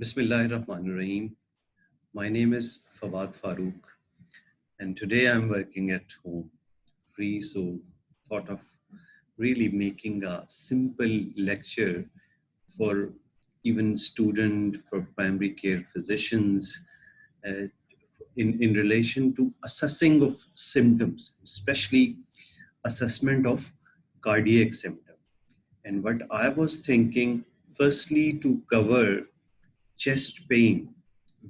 Bismillahirrahmanirrahim. My name is Fawad Farooq, and today I'm working at home, free. So, thought of really making a simple lecture for even student, for primary care physicians, uh, in relation to assessing of symptoms, especially assessment of cardiac symptom. And what I was thinking, firstly, to cover chest pain,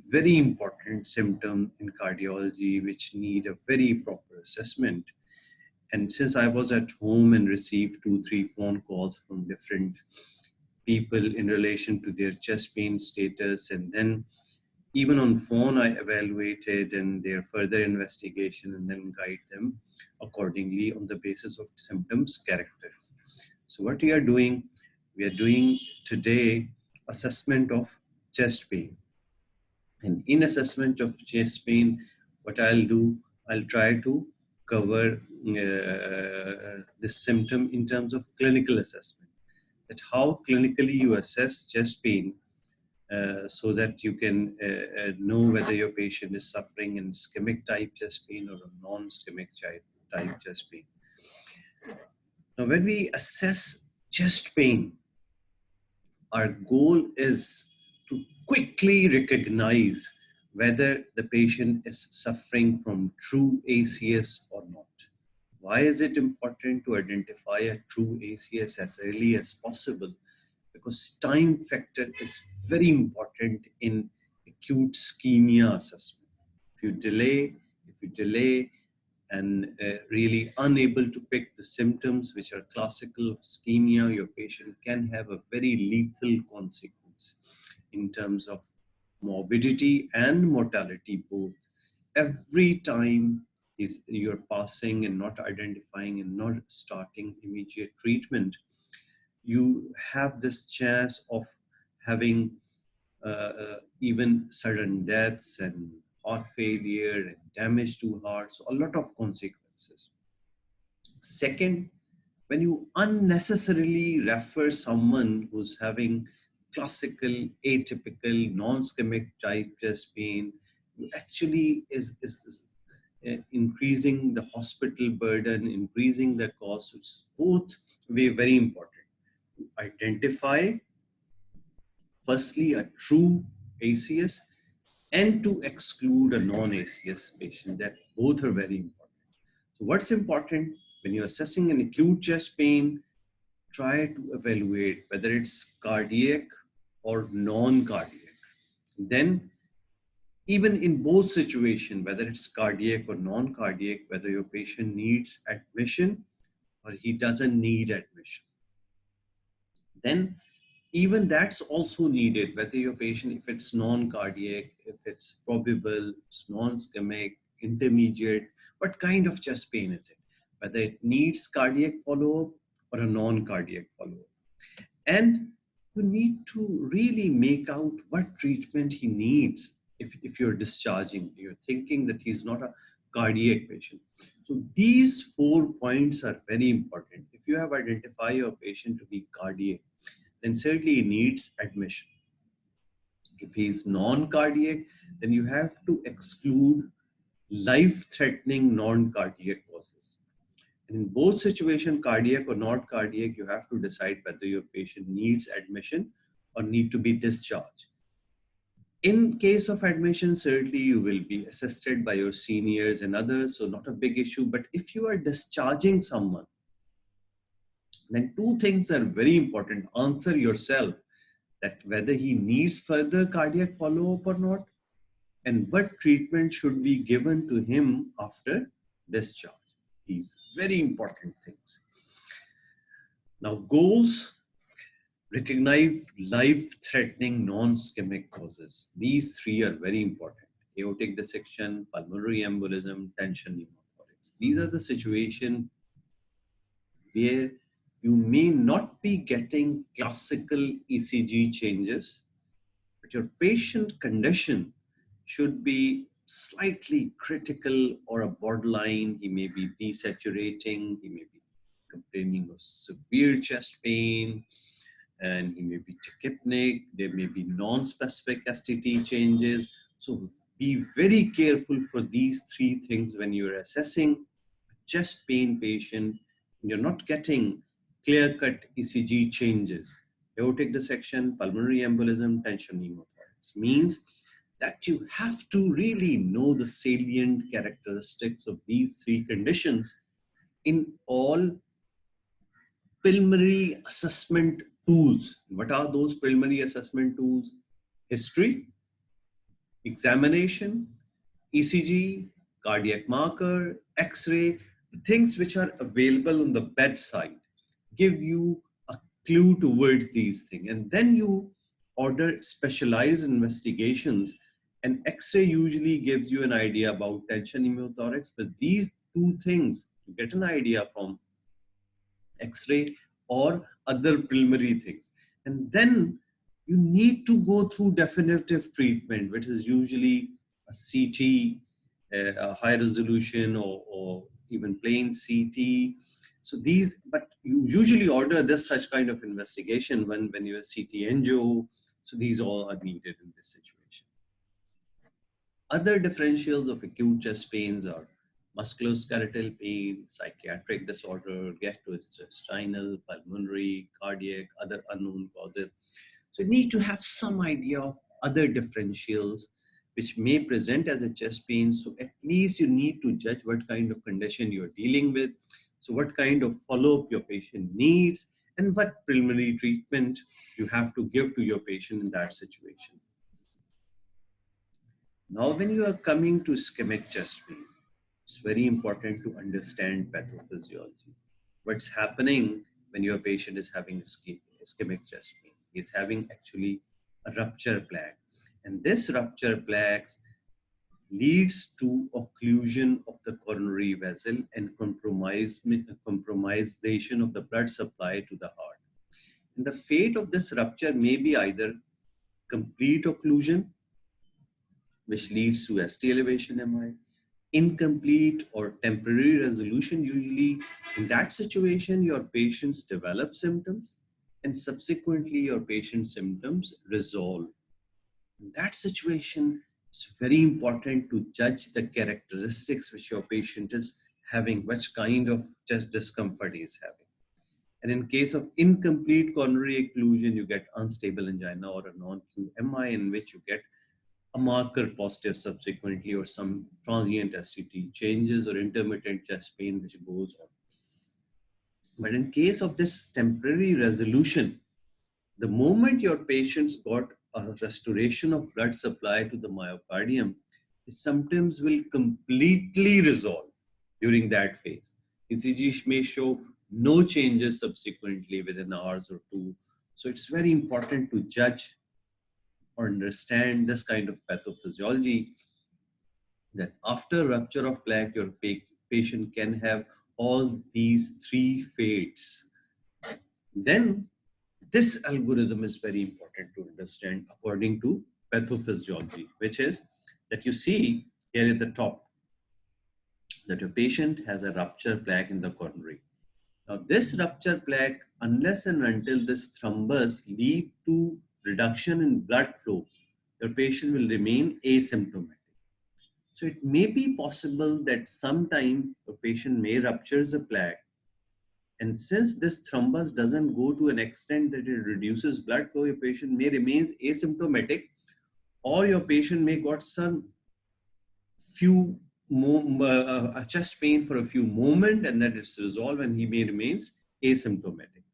very important symptom in cardiology, which need a very proper assessment. And since I was at home and received 2, 3 phone calls from different people in relation to their chest pain status, and then even on phone, I evaluated and their further investigation and then guide them accordingly on the basis of symptoms characters. So what we are doing today assessment of chest pain. And in assessment of chest pain, what I'll do, I'll try to cover this symptom in terms of clinical assessment. That how clinically you assess chest pain so that you can know whether your patient is suffering in ischemic type chest pain or a non-ischemic type chest pain. Now, when we assess chest pain, our goal is to quickly recognize whether the patient is suffering from true ACS or not. Why is it important to identify a true ACS as early as possible? Because time factor is very important in acute ischemia assessment. If you delay and really unable to pick the symptoms which are classical of ischemia, your patient can have a very lethal consequence in terms of morbidity and mortality both. Every time you're passing and not identifying and not starting immediate treatment, you have this chance of having even sudden deaths and heart failure and damage to heart, so a lot of consequences. Second, when you unnecessarily refer someone who's having classical, atypical, non-ischemic type chest pain, you actually is increasing the hospital burden, increasing the cost. It's both way very important. Identify firstly a true ACS and to exclude a non-ACS patient. That both are very important. So what's important when you're assessing an acute chest pain, try to evaluate whether it's cardiac or non-cardiac. Then even in both situations, whether it's cardiac or non-cardiac, whether your patient needs admission or he doesn't need admission. Then even that's also needed, whether your patient, if it's non-cardiac, if it's probable, it's non-ischemic, intermediate, what kind of chest pain is it? Whether it needs cardiac follow-up or a non-cardiac follow-up. And you need to really make out what treatment he needs if you're discharging, you're thinking that he's not a cardiac patient. So these 4 points are very important. If you have identified your patient to be cardiac, then certainly he needs admission. If he's non-cardiac, then you have to exclude life-threatening non-cardiac causes. And in both situations, cardiac or not cardiac, you have to decide whether your patient needs admission or need to be discharged. In case of admission, certainly you will be assisted by your seniors and others, so not a big issue. But if you are discharging someone, then 2 things are very important. Answer yourself that whether he needs further cardiac follow-up or not, and what treatment should be given to him after discharge. These very important things. Now, goals: recognize life-threatening non-ischemic causes. These 3 are very important. Aortic dissection, pulmonary embolism, tension pneumothorax. These are the situations where you may not be getting classical ECG changes, but your patient condition should be slightly critical or a borderline. He may be desaturating, he may be complaining of severe chest pain, and he may be tachypnic. There may be non-specific STT changes. So be very careful for these three things when you're assessing a chest pain patient. You're not getting clear-cut ECG changes. Aortic dissection, pulmonary embolism, tension pneumothorax means that you have to really know the salient characteristics of these three conditions in all preliminary assessment tools. What are those preliminary assessment tools? History, examination, ECG, cardiac marker, X-ray, things which are available on the bedside give you a clue towards these things. And then you order specialized investigations. And X-ray usually gives you an idea about tension pneumothorax, but these two things to get an idea from X-ray or other preliminary things. And then you need to go through definitive treatment, which is usually a CT, a high resolution, or even plain CT. So these, but you usually order this such kind of investigation when you're CT angio. So these all are needed in this situation. Other differentials of acute chest pains are musculoskeletal pain, psychiatric disorder, gastrointestinal, pulmonary, cardiac, other unknown causes. So you need to have some idea of other differentials which may present as a chest pain. So at least you need to judge what kind of condition you're dealing with. So what kind of follow-up your patient needs and what preliminary treatment you have to give to your patient in that situation. Now, when you are coming to ischemic chest pain, it's very important to understand pathophysiology. What's happening when your patient is having ischemic chest pain? He's having actually a rupture plaque. And this rupture plaque leads to occlusion of the coronary vessel and compromisation of the blood supply to the heart. And the fate of this rupture may be either complete occlusion, which leads to ST elevation MI, incomplete or temporary resolution. Usually in that situation, your patients develop symptoms and subsequently your patient's symptoms resolve. In that situation, it's very important to judge the characteristics which your patient is having, which kind of chest discomfort he is having. And in case of incomplete coronary occlusion, you get unstable angina or a non-Q MI in which you get a marker positive subsequently or some transient STT changes or intermittent chest pain which goes on. But in case of this temporary resolution, the moment your patients got a restoration of blood supply to the myocardium, his symptoms will completely resolve during that phase. ECG may show no changes subsequently within hours or two. So it's very important to judge or understand this kind of pathophysiology, that after rupture of plaque, your patient can have all these three fates. Then this algorithm is very important to understand according to pathophysiology, which is that you see here at the top that your patient has a rupture plaque in the coronary. Now this rupture plaque, unless and until this thrombus lead to reduction in blood flow, your patient will remain asymptomatic. So it may be possible that sometime a patient may rupture the plaque, and since this thrombus doesn't go to an extent that it reduces blood flow, your patient may remain asymptomatic, or your patient may got some few a chest pain for a few moments and that it's resolved and he may remains asymptomatic.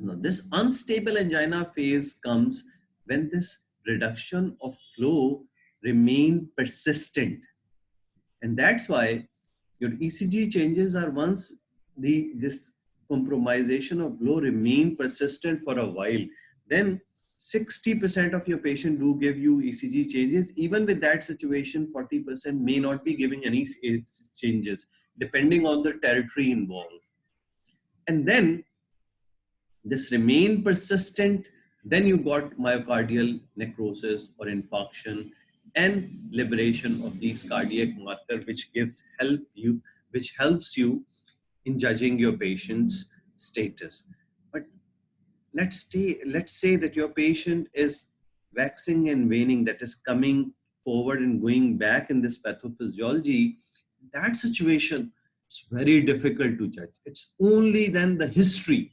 Now this unstable angina phase comes when this reduction of flow remain persistent. And that's why your ECG changes are once this compromisation of flow remain persistent for a while, then 60% of your patient do give you ECG changes. Even with that situation, 40% may not be giving any changes, depending on the territory involved. And then this remain persistent, then you got myocardial necrosis or infarction and liberation of these cardiac marker, which helps you in judging your patient's status. But let's say that your patient is waxing and waning, that is coming forward and going back in this pathophysiology. That situation, it's very difficult to judge. It's only then the history,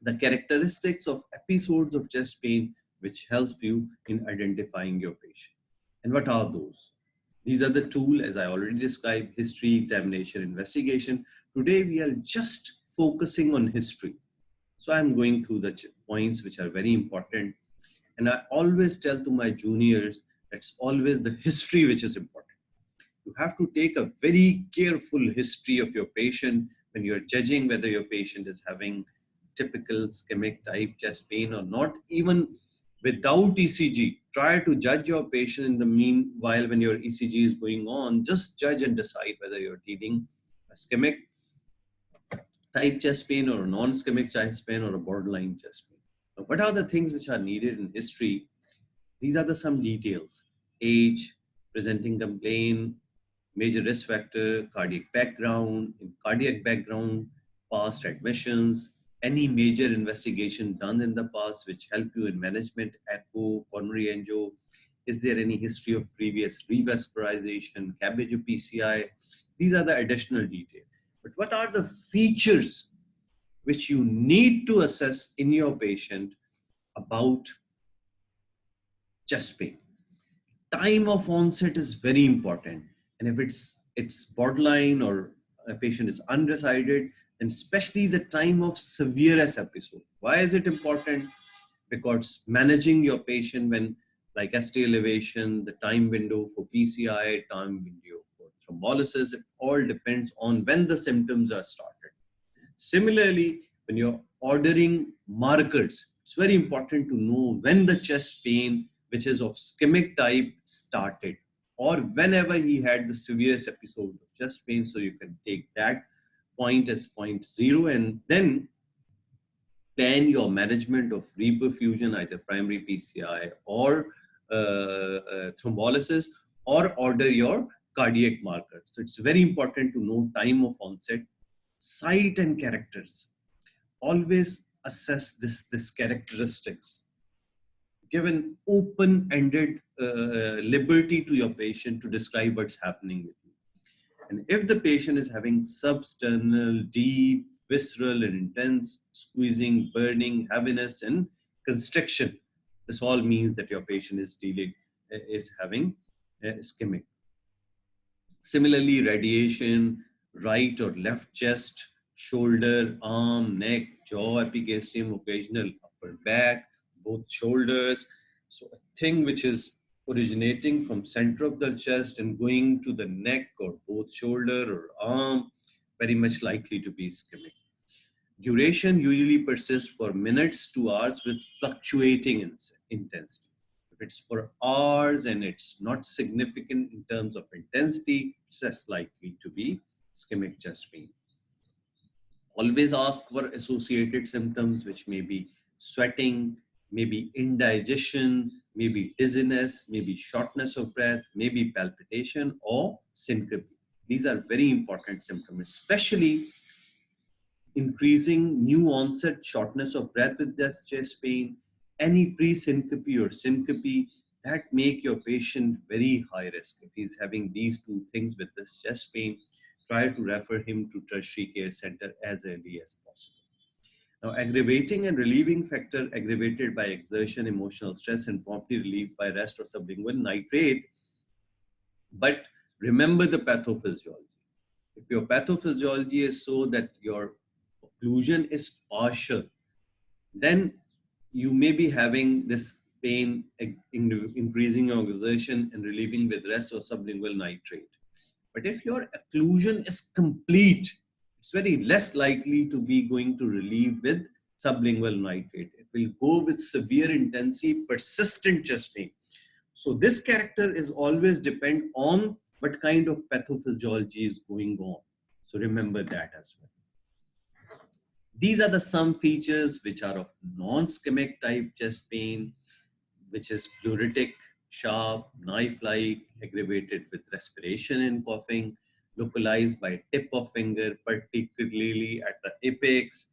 the characteristics of episodes of chest pain, which helps you in identifying your patient. And what are those? These are the tool, as I already described: history, examination, investigation. Today we are just focusing on history. So I'm going through the points which are very important. And I always tell to my juniors, that's always the history which is important. You have to take a very careful history of your patient when you're judging whether your patient is having typical ischemic type chest pain or not. Even without ECG, try to judge your patient in the meanwhile when your ECG is going on. Just judge and decide whether you're dealing ischemic type chest pain or a non-ischemic chest pain or a borderline chest pain. Now, what are the things which are needed in history? These are the some details: age, presenting complaint, major risk factor, cardiac background, in cardiac background, past admissions, any major investigation done in the past which help you in management, echo, coronary angio. Is there any history of previous revascularization, cabbage of PCI? These are the additional details. But what are the features which you need to assess in your patient about chest pain? Time of onset is very important. And if it's borderline or a patient is undecided, and especially the time of severest episode. Why is it important? Because managing your patient when, like ST elevation, the time window for PCI, time window for thrombolysis, it all depends on when the symptoms are started. Similarly, when you're ordering markers, it's very important to know when the chest pain, which is of ischemic type, started, or whenever he had the severest episode of chest pain. So you can take that point as point zero and then plan your management of reperfusion, either primary PCI or thrombolysis, or order your cardiac markers. So it's very important to know time of onset, site and characters. Always assess this characteristics. Give an open-ended liberty to your patient to describe what's happening with you. And if the patient is having substernal, deep, visceral, and intense squeezing, burning, heaviness, and constriction, this all means that your patient is having ischemic. Similarly, radiation, right or left chest, shoulder, arm, neck, jaw epigastrium, occasional upper back, both shoulders. So a thing which is originating from center of the chest and going to the neck or both shoulder or arm, very much likely to be ischemic. Duration usually persists for minutes to hours with fluctuating intensity. If it's for hours and it's not significant in terms of intensity, it's less likely to be ischemic chest pain. Always ask for associated symptoms, which may be sweating, maybe indigestion, maybe dizziness, maybe shortness of breath, maybe palpitation or syncope. These are very important symptoms, especially increasing new onset shortness of breath with this chest pain, any pre-syncope or syncope, that make your patient very high risk. If he's having these two things with this chest pain, try to refer him to tertiary care center as early as possible. Now, aggravating and relieving factor aggravated by exertion, emotional stress, and promptly relieved by rest or sublingual nitrate. But remember the pathophysiology. If your pathophysiology is so that your occlusion is partial, then you may be having this pain increasing your exertion and relieving with rest or sublingual nitrate. But if your occlusion is complete, it's very less likely to be going to relieve with sublingual nitrate. It will go with severe intensity, persistent chest pain. So this character is always depend on what kind of pathophysiology is going on. So remember that as well. These are the some features which are of non-ischemic type chest pain, which is pleuritic, sharp, knife-like, aggravated with respiration and coughing, localized by tip of finger, particularly at the apex,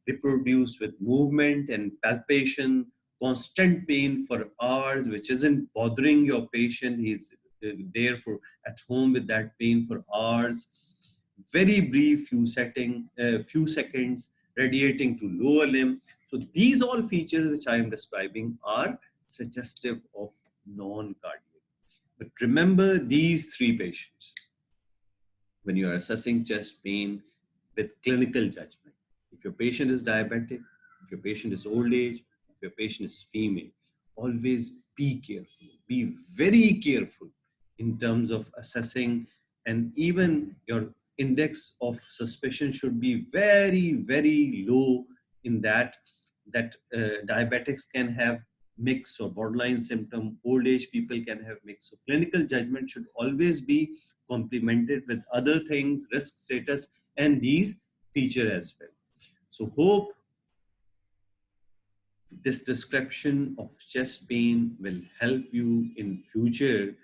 reproduce with movement and palpation, constant pain for hours, which isn't bothering your patient. He's there for at home with that pain for hours. Very brief, few seconds, radiating to lower limb. So these all features which I am describing are suggestive of non-cardiac. But remember these three patients when you are assessing chest pain with clinical judgment. If your patient is diabetic, if your patient is old age, if your patient is female, always be careful. Be very careful in terms of assessing, and even your index of suspicion should be very, very low in that diabetics can have mixed or borderline symptom, old age people can have mixed. So clinical judgment should always be complemented with other things, risk status, and these feature as well. So hope this description of chest pain will help you in future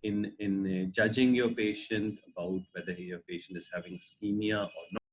in judging your patient about whether your patient is having ischemia or not.